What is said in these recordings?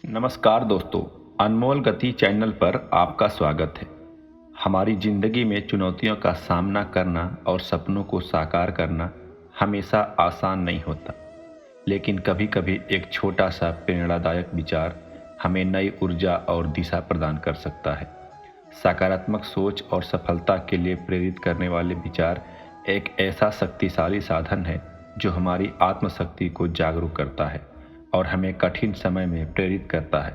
नमस्कार दोस्तों, अनमोल गति चैनल पर आपका स्वागत है। हमारी ज़िंदगी में चुनौतियों का सामना करना और सपनों को साकार करना हमेशा आसान नहीं होता, लेकिन कभी-कभी एक छोटा सा प्रेरणादायक विचार हमें नई ऊर्जा और दिशा प्रदान कर सकता है। सकारात्मक सोच और सफलता के लिए प्रेरित करने वाले विचार एक ऐसा शक्तिशाली साधन है जो हमारी आत्मशक्ति को जागरूक करता है और हमें कठिन समय में प्रेरित करता है।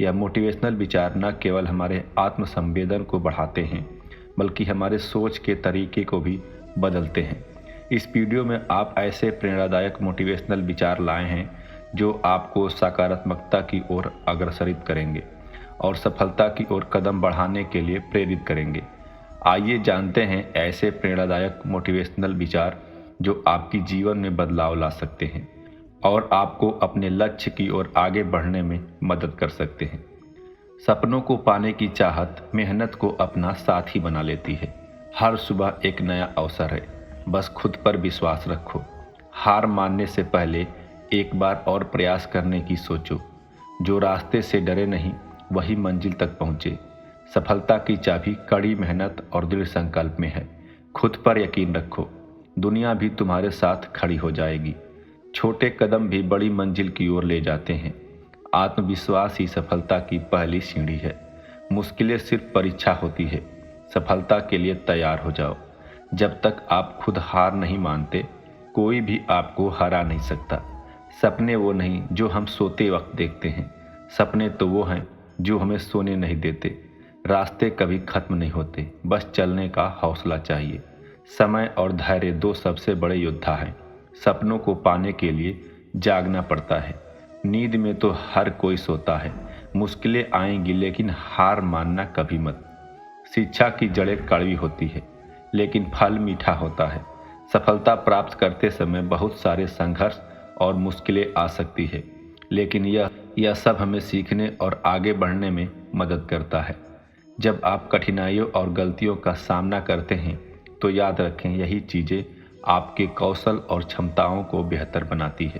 यह मोटिवेशनल विचार न केवल हमारे आत्मसंवेदन को बढ़ाते हैं, बल्कि हमारे सोच के तरीके को भी बदलते हैं। इस वीडियो में आप ऐसे प्रेरणादायक मोटिवेशनल विचार लाए हैं जो आपको सकारात्मकता की ओर अग्रसरित करेंगे और सफलता की ओर कदम बढ़ाने के लिए प्रेरित करेंगे। आइए जानते हैं ऐसे प्रेरणादायक मोटिवेशनल विचार जो आपकी जीवन में बदलाव ला सकते हैं और आपको अपने लक्ष्य की ओर आगे बढ़ने में मदद कर सकते हैं। सपनों को पाने की चाहत मेहनत को अपना साथी बना लेती है। हर सुबह एक नया अवसर है, बस खुद पर विश्वास रखो। हार मानने से पहले एक बार और प्रयास करने की सोचो। जो रास्ते से डरे नहीं वही मंजिल तक पहुँचे। सफलता की चाबी कड़ी मेहनत और दृढ़ संकल्प में है। खुद पर यकीन रखो, दुनिया भी तुम्हारे साथ खड़ी हो जाएगी। छोटे कदम भी बड़ी मंजिल की ओर ले जाते हैं। आत्मविश्वास ही सफलता की पहली सीढ़ी है। मुश्किलें सिर्फ परीक्षा होती है। सफलता के लिए तैयार हो जाओ। जब तक आप खुद हार नहीं मानते, कोई भी आपको हरा नहीं सकता। सपने वो नहीं जो हम सोते वक्त देखते हैं, सपने तो वो हैं जो हमें सोने नहीं देते। रास्ते कभी खत्म नहीं होते, बस चलने का हौसला चाहिए। समय और धैर्य दो सबसे बड़े योद्धा हैं। सपनों को पाने के लिए जागना पड़ता है। नींद में तो हर कोई सोता है। मुश्किलें आएंगी, लेकिन हार मानना कभी मत। शिक्षा की जड़ें कड़वी होती है, लेकिन फल मीठा होता है। सफलता प्राप्त करते समय बहुत सारे संघर्ष और मुश्किलें आ सकती है, लेकिन यह सब हमें सीखने और आगे बढ़ने में मदद करता है। जब आप कठिनाइयों और गलतियों का सामना करते हैं, तो याद रखें, यही चीज़ें आपके कौशल और क्षमताओं को बेहतर बनाती है।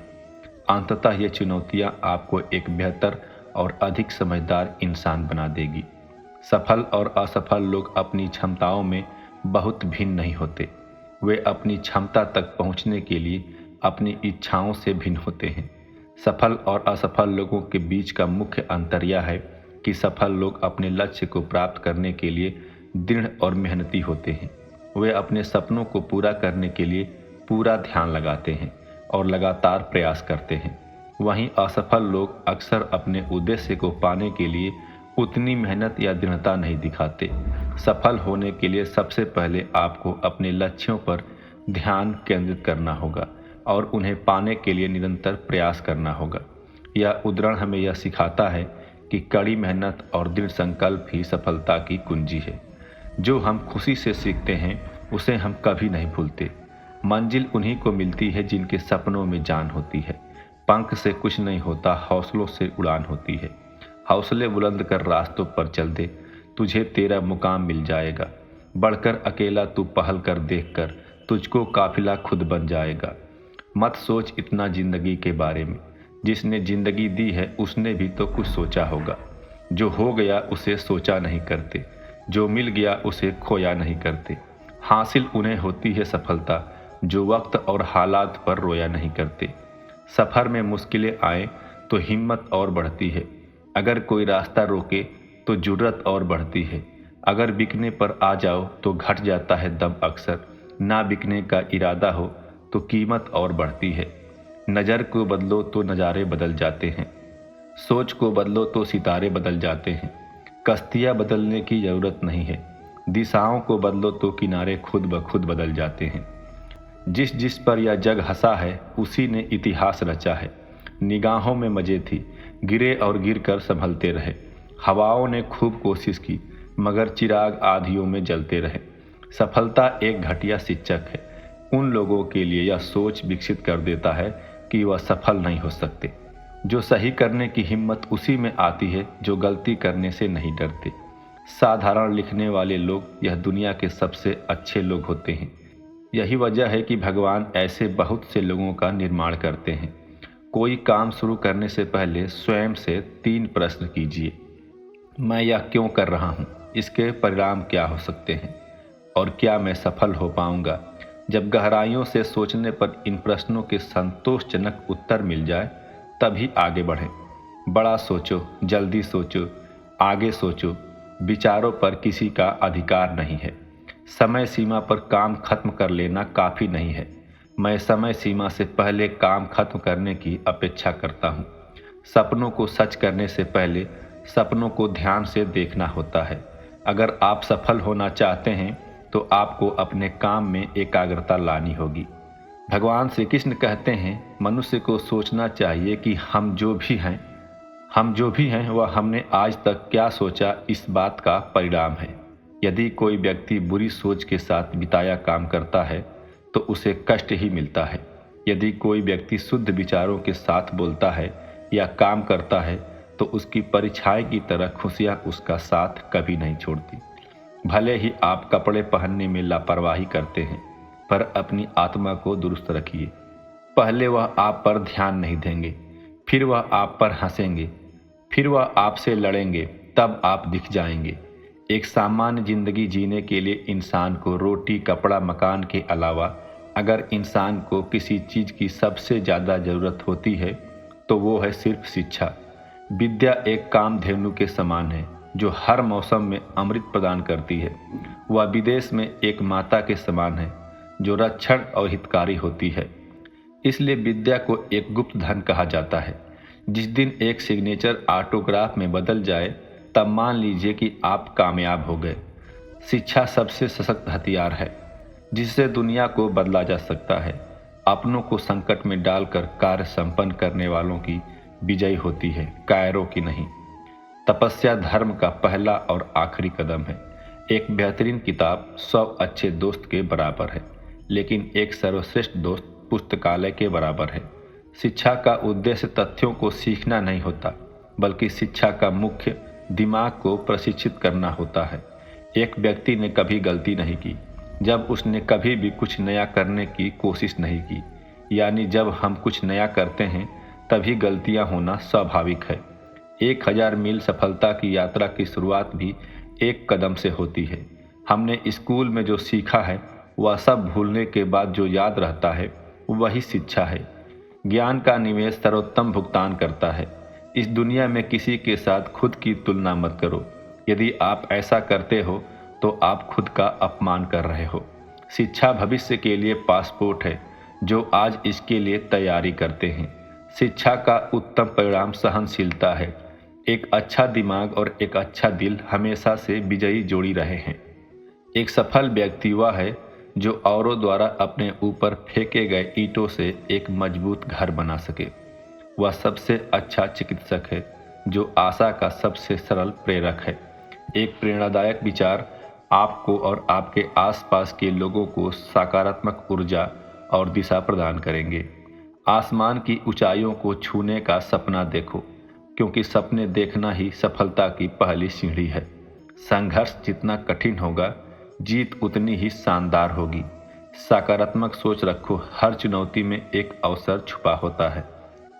अंततः ये चुनौतियां आपको एक बेहतर और अधिक समझदार इंसान बना देगी। सफल और असफल लोग अपनी क्षमताओं में बहुत भिन्न नहीं होते। वे अपनी क्षमता तक पहुंचने के लिए अपनी इच्छाओं से भिन्न होते हैं। सफल और असफल लोगों के बीच का मुख्य अंतर यह है कि सफल लोग अपने लक्ष्य को प्राप्त करने के लिए दृढ़ और मेहनती होते हैं। वे अपने सपनों को पूरा करने के लिए पूरा ध्यान लगाते हैं और लगातार प्रयास करते हैं। वहीं असफल लोग अक्सर अपने उद्देश्य को पाने के लिए उतनी मेहनत या दृढ़ता नहीं दिखाते। सफल होने के लिए सबसे पहले आपको अपने लक्ष्यों पर ध्यान केंद्रित करना होगा और उन्हें पाने के लिए निरंतर प्रयास करना होगा। यह उदाहरण हमें यह सिखाता है कि कड़ी मेहनत और दृढ़ संकल्प ही सफलता की कुंजी है। जो हम खुशी से सीखते हैं उसे हम कभी नहीं भूलते। मंजिल उन्हीं को मिलती है जिनके सपनों में जान होती है। पंख से कुछ नहीं होता, हौसलों से उड़ान होती है। हौसले बुलंद कर रास्तों पर चल दे, तुझे तेरा मुकाम मिल जाएगा। बढ़कर अकेला तू पहल कर, देख कर तुझको काफिला खुद बन जाएगा। मत सोच इतना जिंदगी के बारे में, जिसने जिंदगी दी है उसने भी तो कुछ सोचा होगा। जो हो गया उसे सोचा नहीं करते, जो मिल गया उसे खोया नहीं करते। हासिल उन्हें होती है सफलता जो वक्त और हालात पर रोया नहीं करते। सफ़र में मुश्किलें आए तो हिम्मत और बढ़ती है। अगर कोई रास्ता रोके तो जुर्रत और बढ़ती है। अगर बिकने पर आ जाओ तो घट जाता है दम अक्सर। ना बिकने का इरादा हो तो कीमत और बढ़ती है। नज़र को बदलो तो नज़ारे बदल जाते हैं। सोच को बदलो तो सितारे बदल जाते हैं। कश्तियाँ बदलने की ज़रूरत नहीं है। दिशाओं को बदलो तो किनारे खुद ब खुद बदल जाते हैं। जिस जिस पर यह जग हंसा है उसी ने इतिहास रचा है। निगाहों में मजे थी, गिरे और गिर कर संभलते रहे। हवाओं ने खूब कोशिश की, मगर चिराग आधियों में जलते रहे। सफलता एक घटिया शिक्षक है। उन लोगों के लिए यह सोच विकसित कर देता है कि वह सफल नहीं हो सकते। जो सही करने की हिम्मत उसी में आती है जो गलती करने से नहीं डरते। साधारण लिखने वाले लोग यह दुनिया के सबसे अच्छे लोग होते हैं। यही वजह है कि भगवान ऐसे बहुत से लोगों का निर्माण करते हैं। कोई काम शुरू करने से पहले स्वयं से 3 प्रश्न कीजिए। मैं यह क्यों कर रहा हूँ? इसके परिणाम क्या हो सकते हैं? और क्या मैं सफल हो पाऊंगा? जब गहराइयों से सोचने पर इन प्रश्नों के संतोषजनक उत्तर मिल जाए, तभी आगे बढ़ें। बड़ा सोचो, जल्दी सोचो, आगे सोचो। विचारों पर किसी का अधिकार नहीं है। समय सीमा पर काम खत्म कर लेना काफ़ी नहीं है। मैं समय सीमा से पहले काम खत्म करने की अपेक्षा करता हूँ। सपनों को सच करने से पहले सपनों को ध्यान से देखना होता है। अगर आप सफल होना चाहते हैं तो आपको अपने काम में एकाग्रता लानी होगी। भगवान श्री कृष्ण कहते हैं, मनुष्य को सोचना चाहिए कि हम जो भी हैं वह हमने आज तक क्या सोचा, इस बात का परिणाम है। यदि कोई व्यक्ति बुरी सोच के साथ बिताया काम करता है तो उसे कष्ट ही मिलता है। यदि कोई व्यक्ति शुद्ध विचारों के साथ बोलता है या काम करता है तो उसकी परीक्षाएं की तरह खुशियां उसका साथ कभी नहीं छोड़ती। भले ही आप कपड़े पहनने में लापरवाही करते हैं, पर अपनी आत्मा को दुरुस्त रखिए। पहले वह आप पर ध्यान नहीं देंगे, फिर वह आप पर हंसेंगे, फिर वह आपसे लड़ेंगे, तब आप दिख जाएंगे। एक सामान्य जिंदगी जीने के लिए इंसान को रोटी, कपड़ा, मकान के अलावा अगर इंसान को किसी चीज़ की सबसे ज़्यादा ज़रूरत होती है तो वो है सिर्फ शिक्षा। विद्या एक कामधेनु के समान है जो हर मौसम में अमृत प्रदान करती है। वह विदेश में एक माता के समान है जो रक्षण और हितकारी होती है। इसलिए विद्या को एक गुप्त धन कहा जाता है। जिस दिन एक सिग्नेचर ऑटोग्राफ में बदल जाए, तब मान लीजिए कि आप कामयाब हो गए। शिक्षा सबसे सशक्त हथियार है जिससे दुनिया को बदला जा सकता है। अपनों को संकट में डालकर कार्य संपन्न करने वालों की विजय होती है, कायरों की नहीं। तपस्या धर्म का पहला और आखिरी कदम है। एक बेहतरीन किताब 100 अच्छे दोस्त के बराबर है, लेकिन एक सर्वश्रेष्ठ दोस्त पुस्तकालय के बराबर है। शिक्षा का उद्देश्य तथ्यों को सीखना नहीं होता, बल्कि शिक्षा का मुख्य दिमाग को प्रशिक्षित करना होता है। एक व्यक्ति ने कभी गलती नहीं की जब उसने कभी भी कुछ नया करने की कोशिश नहीं की। यानी जब हम कुछ नया करते हैं तभी गलतियां होना स्वाभाविक है। 1000 मील सफलता की यात्रा की शुरुआत भी एक कदम से होती है। हमने स्कूल में जो सीखा है वह सब भूलने के बाद जो याद रहता है वही शिक्षा है। ज्ञान का निवेश सर्वोत्तम भुगतान करता है। इस दुनिया में किसी के साथ खुद की तुलना मत करो। यदि आप ऐसा करते हो तो आप खुद का अपमान कर रहे हो। शिक्षा भविष्य के लिए पासपोर्ट है जो आज इसके लिए तैयारी करते हैं। शिक्षा का उत्तम परिणाम सहनशीलता है। एक अच्छा दिमाग और एक अच्छा दिल हमेशा से विजयी जोड़ी रहे हैं। एक सफल व्यक्ति वह है जो औरों द्वारा अपने ऊपर फेंके गए ईंटों से एक मजबूत घर बना सके। वह सबसे अच्छा चिकित्सक है जो आशा का सबसे सरल प्रेरक है। एक प्रेरणादायक विचार आपको और आपके आसपास के लोगों को सकारात्मक ऊर्जा और दिशा प्रदान करेंगे। आसमान की ऊंचाइयों को छूने का सपना देखो, क्योंकि सपने देखना ही सफलता की पहली सीढ़ी है। संघर्ष जितना कठिन होगा, जीत उतनी ही शानदार होगी। सकारात्मक सोच रखो, हर चुनौती में एक अवसर छुपा होता है।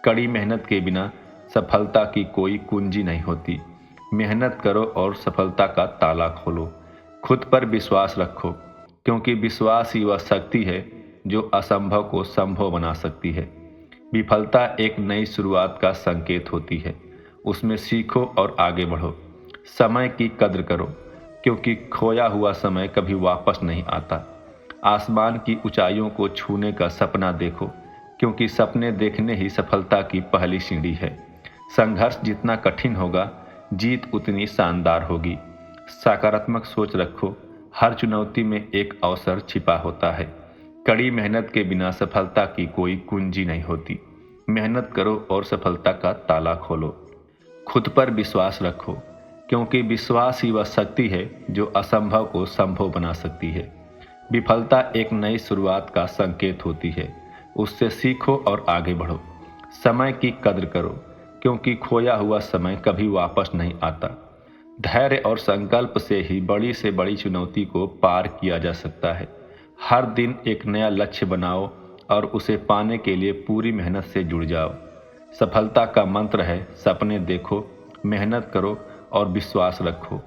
कड़ी मेहनत के बिना सफलता की कोई कुंजी नहीं होती। मेहनत करो और सफलता का ताला खोलो। खुद पर विश्वास रखो, क्योंकि विश्वास ही वह शक्ति है जो असंभव को संभव बना सकती है। विफलता एक नई शुरुआत का संकेत होती है। उसमें सीखो और आगे बढ़ो। समय की कद्र करो, क्योंकि खोया हुआ समय कभी वापस नहीं आता। आसमान की ऊंचाइयों को छूने का सपना देखो, क्योंकि सपने देखने ही सफलता की पहली सीढ़ी है। संघर्ष जितना कठिन होगा, जीत उतनी शानदार होगी। सकारात्मक सोच रखो, हर चुनौती में एक अवसर छिपा होता है। कड़ी मेहनत के बिना सफलता की कोई कुंजी नहीं होती। मेहनत करो और सफलता का ताला खोलो। खुद पर विश्वास रखो, क्योंकि विश्वास ही वह शक्ति है जो असंभव को संभव बना सकती है। विफलता एक नई शुरुआत का संकेत होती है। उससे सीखो और आगे बढ़ो। समय की कद्र करो, क्योंकि खोया हुआ समय कभी वापस नहीं आता। धैर्य और संकल्प से ही बड़ी से बड़ी चुनौती को पार किया जा सकता है। हर दिन एक नया लक्ष्य बनाओ और उसे पाने के लिए पूरी मेहनत से जुड़ जाओ। सफलता का मंत्र है सपने देखो, मेहनत करो और विश्वास रखो।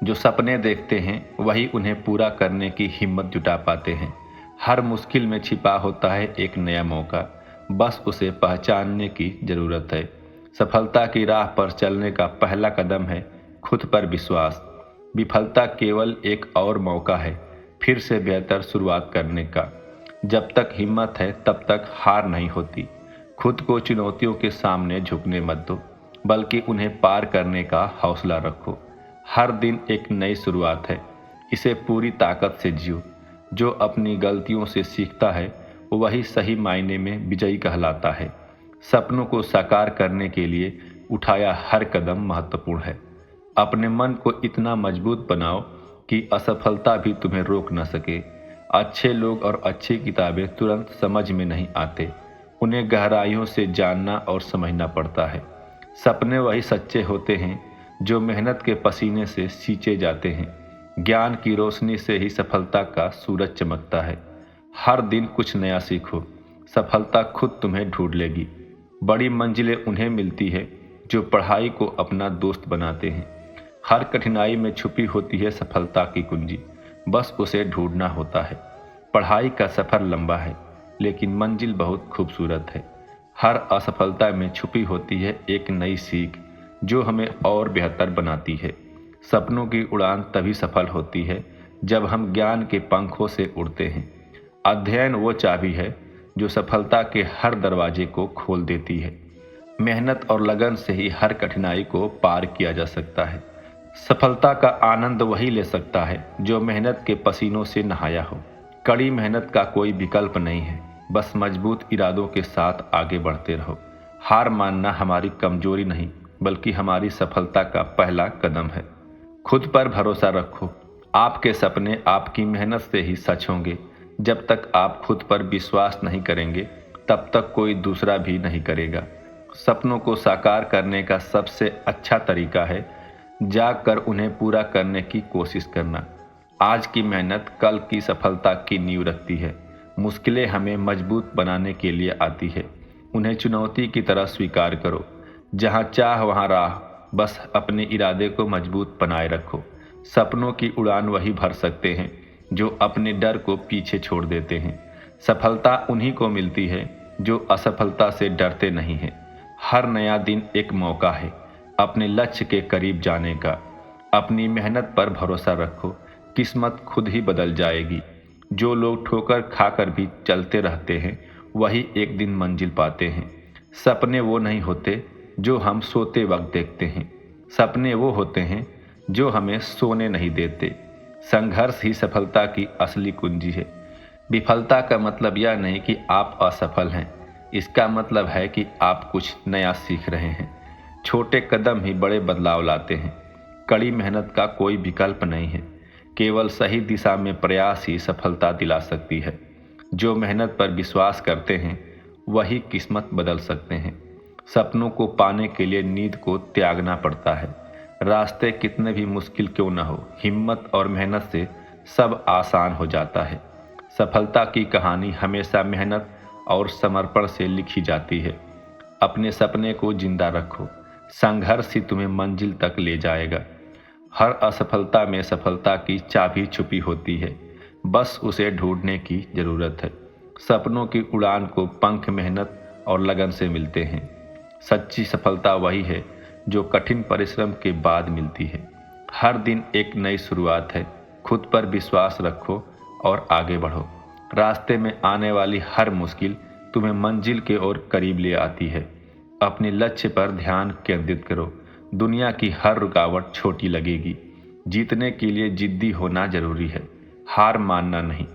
जो सपने देखते हैं वही उन्हें पूरा करने की हिम्मत जुटा पाते हैं। हर मुश्किल में छिपा होता है एक नया मौका, बस उसे पहचानने की ज़रूरत है। सफलता की राह पर चलने का पहला कदम है खुद पर विश्वास। विफलता केवल एक और मौका है फिर से बेहतर शुरुआत करने का। जब तक हिम्मत है तब तक हार नहीं होती। खुद को चुनौतियों के सामने झुकने मत दो, बल्कि उन्हें पार करने का हौसला रखो। हर दिन एक नई शुरुआत है, इसे पूरी ताकत से जियो। जो अपनी गलतियों से सीखता है वही सही मायने में विजयी कहलाता है। सपनों को साकार करने के लिए उठाया हर कदम महत्वपूर्ण है। अपने मन को इतना मजबूत बनाओ कि असफलता भी तुम्हें रोक न सके। अच्छे लोग और अच्छी किताबें तुरंत समझ में नहीं आते, उन्हें गहराइयों से जानना और समझना पड़ता है। सपने वही सच्चे होते हैं जो मेहनत के पसीने से सींचे जाते हैं। ज्ञान की रोशनी से ही सफलता का सूरज चमकता है। हर दिन कुछ नया सीखो, सफलता खुद तुम्हें ढूंढ लेगी। बड़ी मंजिलें उन्हें मिलती है जो पढ़ाई को अपना दोस्त बनाते हैं। हर कठिनाई में छुपी होती है सफलता की कुंजी, बस उसे ढूंढना होता है। पढ़ाई का सफ़र लंबा है लेकिन मंजिल बहुत खूबसूरत है। हर असफलता में छुपी होती है एक नई सीख जो हमें और बेहतर बनाती है। सपनों की उड़ान तभी सफल होती है जब हम ज्ञान के पंखों से उड़ते हैं। अध्ययन वो चाबी है जो सफलता के हर दरवाजे को खोल देती है। मेहनत और लगन से ही हर कठिनाई को पार किया जा सकता है। सफलता का आनंद वही ले सकता है जो मेहनत के पसीनों से नहाया हो। कड़ी मेहनत का कोई विकल्प नहीं है, बस मजबूत इरादों के साथ आगे बढ़ते रहो। हार मानना हमारी कमजोरी नहीं बल्कि हमारी सफलता का पहला कदम है। खुद पर भरोसा रखो, आपके सपने आपकी मेहनत से ही सच होंगे। जब तक आप खुद पर विश्वास नहीं करेंगे तब तक कोई दूसरा भी नहीं करेगा। सपनों को साकार करने का सबसे अच्छा तरीका है जाग कर उन्हें पूरा करने की कोशिश करना। आज की मेहनत कल की सफलता की नींव रखती है। मुश्किलें हमें मजबूत बनाने के लिए आती है, उन्हें चुनौती की तरह स्वीकार करो। जहाँ चाह वहाँ राह, बस अपने इरादे को मजबूत बनाए रखो। सपनों की उड़ान वही भर सकते हैं जो अपने डर को पीछे छोड़ देते हैं। सफलता उन्हीं को मिलती है जो असफलता से डरते नहीं हैं। हर नया दिन एक मौका है अपने लक्ष्य के करीब जाने का। अपनी मेहनत पर भरोसा रखो, किस्मत खुद ही बदल जाएगी। जो लोग ठोकर खाकर भी चलते रहते हैं वही एक दिन मंजिल पाते हैं। सपने वो नहीं होते जो हम सोते वक्त देखते हैं, सपने वो होते हैं जो हमें सोने नहीं देते। संघर्ष ही सफलता की असली कुंजी है। विफलता का मतलब यह नहीं कि आप असफल हैं, इसका मतलब है कि आप कुछ नया सीख रहे हैं। छोटे कदम ही बड़े बदलाव लाते हैं। कड़ी मेहनत का कोई विकल्प नहीं है, केवल सही दिशा में प्रयास ही सफलता दिला सकती है। जो मेहनत पर विश्वास करते हैं वही किस्मत बदल सकते हैं। सपनों को पाने के लिए नींद को त्यागना पड़ता है। रास्ते कितने भी मुश्किल क्यों न हो, हिम्मत और मेहनत से सब आसान हो जाता है। सफलता की कहानी हमेशा मेहनत और समर्पण से लिखी जाती है। अपने सपने को जिंदा रखो, संघर्ष ही तुम्हें मंजिल तक ले जाएगा। हर असफलता में सफलता की चाबी छुपी होती है, बस उसे ढूंढने की जरूरत है। सपनों की उड़ान को पंख मेहनत और लगन से मिलते हैं। सच्ची सफलता वही है जो कठिन परिश्रम के बाद मिलती है। हर दिन एक नई शुरुआत है, खुद पर विश्वास रखो और आगे बढ़ो। रास्ते में आने वाली हर मुश्किल तुम्हें मंजिल के ओर करीब ले आती है। अपने लक्ष्य पर ध्यान केंद्रित करो, दुनिया की हर रुकावट छोटी लगेगी। जीतने के लिए जिद्दी होना जरूरी है, हार मानना नहीं।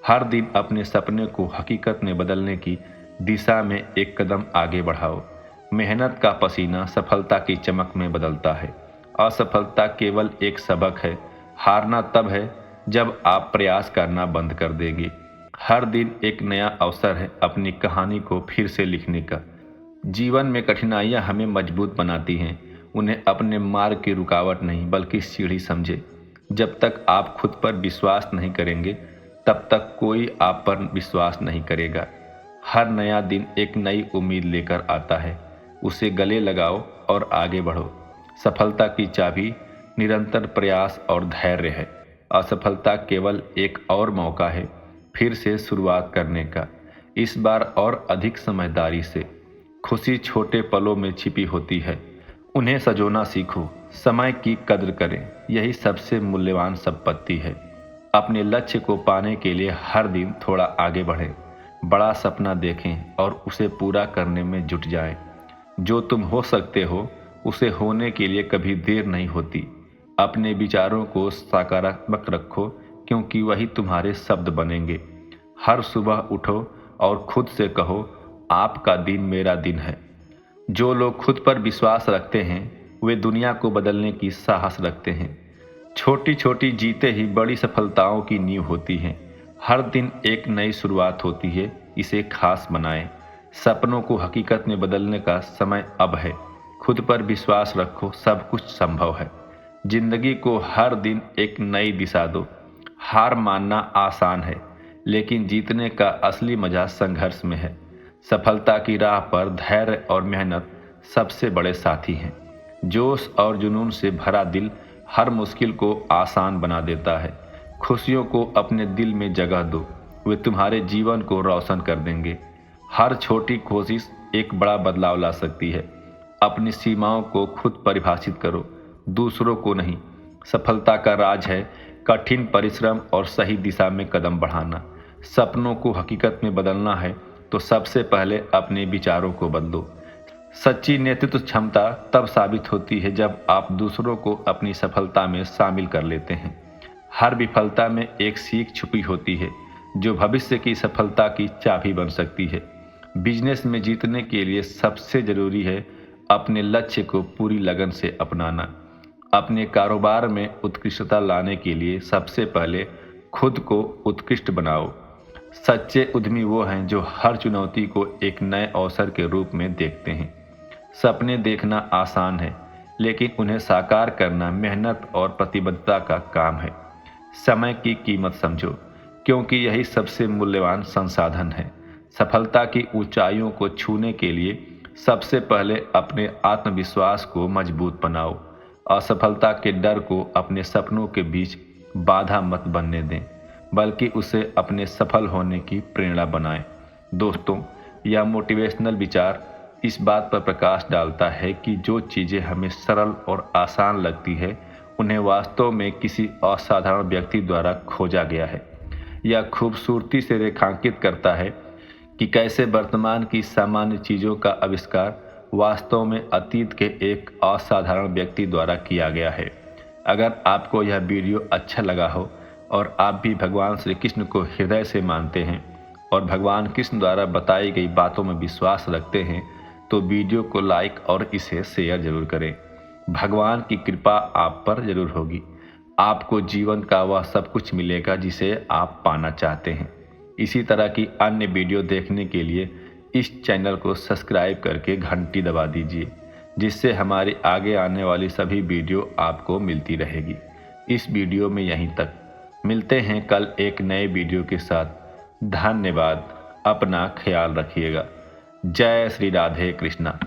हर दिन अपने सपने को हकीकत में बदलने की दिशा में एक कदम आगे बढ़ाओ। मेहनत का पसीना सफलता की चमक में बदलता है। असफलता केवल एक सबक है, हारना तब है जब आप प्रयास करना बंद कर देंगे। हर दिन एक नया अवसर है अपनी कहानी को फिर से लिखने का। जीवन में कठिनाइयां हमें मजबूत बनाती हैं, उन्हें अपने मार्ग की रुकावट नहीं बल्कि सीढ़ी समझे। जब तक आप खुद पर विश्वास नहीं करेंगे तब तक कोई आप पर विश्वास नहीं करेगा। हर नया दिन एक नई उम्मीद लेकर आता है। उसे गले लगाओ और आगे बढ़ो। सफलता की चाबी निरंतर प्रयास और धैर्य है। असफलता केवल एक और मौका है फिर से शुरुआत करने का, इस बार और अधिक समझदारी से। खुशी छोटे पलों में छिपी होती है, उन्हें सजोना सीखो। समय की कद्र करें, यही सबसे मूल्यवान संपत्ति है। अपने लक्ष्य को पाने के लिए हर दिन थोड़ा आगे बढ़ें, बड़ा सपना देखें और उसे पूरा करने में जुट जाएं। जो तुम हो सकते हो उसे होने के लिए कभी देर नहीं होती। अपने विचारों को सकारात्मक रखो, क्योंकि वही तुम्हारे शब्द बनेंगे। हर सुबह उठो और खुद से कहो, आपका दिन मेरा दिन है। जो लोग खुद पर विश्वास रखते हैं वे दुनिया को बदलने की साहस रखते हैं। छोटी छोटी जीतें ही बड़ी सफलताओं की नींव होती हैं। हर दिन एक नई शुरुआत होती है, इसे खास बनाएं। सपनों को हकीकत में बदलने का समय अब है। खुद पर विश्वास रखो, सब कुछ संभव है। जिंदगी को हर दिन एक नई दिशा दो। हार मानना आसान है, लेकिन जीतने का असली मजा संघर्ष में है। सफलता की राह पर धैर्य और मेहनत सबसे बड़े साथी हैं। जोश और जुनून से भरा दिल हर मुश्किल को आसान बना देता है। खुशियों को अपने दिल में जगह दो, वे तुम्हारे जीवन को रोशन कर देंगे। हर छोटी कोशिश एक बड़ा बदलाव ला सकती है। अपनी सीमाओं को खुद परिभाषित करो, दूसरों को नहीं। सफलता का राज है कठिन परिश्रम और सही दिशा में कदम बढ़ाना। सपनों को हकीकत में बदलना है तो सबसे पहले अपने विचारों को बदलो। सच्ची नेतृत्व क्षमता तब साबित होती है जब आप दूसरों को अपनी सफलता में शामिल कर लेते हैं। हर विफलता में एक सीख छुपी होती है जो भविष्य की सफलता की चाबी बन सकती है। बिजनेस में जीतने के लिए सबसे जरूरी है अपने लक्ष्य को पूरी लगन से अपनाना। अपने कारोबार में उत्कृष्टता लाने के लिए सबसे पहले खुद को उत्कृष्ट बनाओ। सच्चे उद्यमी वो हैं जो हर चुनौती को एक नए अवसर के रूप में देखते हैं। सपने देखना आसान है, लेकिन उन्हें साकार करना मेहनत और प्रतिबद्धता का काम है। समय की कीमत समझो, क्योंकि यही सबसे मूल्यवान संसाधन है। सफलता की ऊंचाइयों को छूने के लिए सबसे पहले अपने आत्मविश्वास को मजबूत बनाओ। असफलता के डर को अपने सपनों के बीच बाधा मत बनने दें, बल्कि उसे अपने सफल होने की प्रेरणा बनाएं। दोस्तों, यह मोटिवेशनल विचार इस बात पर प्रकाश डालता है कि जो चीज़ें हमें सरल और आसान लगती है उन्हें वास्तव में किसी असाधारण व्यक्ति द्वारा खोजा गया है। यह खूबसूरती से रेखांकित करता है कि कैसे वर्तमान की सामान्य चीज़ों का आविष्कार वास्तव में अतीत के एक असाधारण व्यक्ति द्वारा किया गया है। अगर आपको यह वीडियो अच्छा लगा हो और आप भी भगवान श्री कृष्ण को हृदय से मानते हैं और भगवान कृष्ण द्वारा बताई गई बातों में विश्वास रखते हैं, तो वीडियो को लाइक और इसे शेयर जरूर करें। भगवान की कृपा आप पर जरूर होगी। आपको जीवन का वह सब कुछ मिलेगा जिसे आप पाना चाहते हैं। इसी तरह की अन्य वीडियो देखने के लिए इस चैनल को सब्सक्राइब करके घंटी दबा दीजिए, जिससे हमारी आगे आने वाली सभी वीडियो आपको मिलती रहेगी। इस वीडियो में यहीं तक। मिलते हैं कल एक नए वीडियो के साथ। धन्यवाद। अपना ख्याल रखिएगा। जय श्री राधे कृष्णा।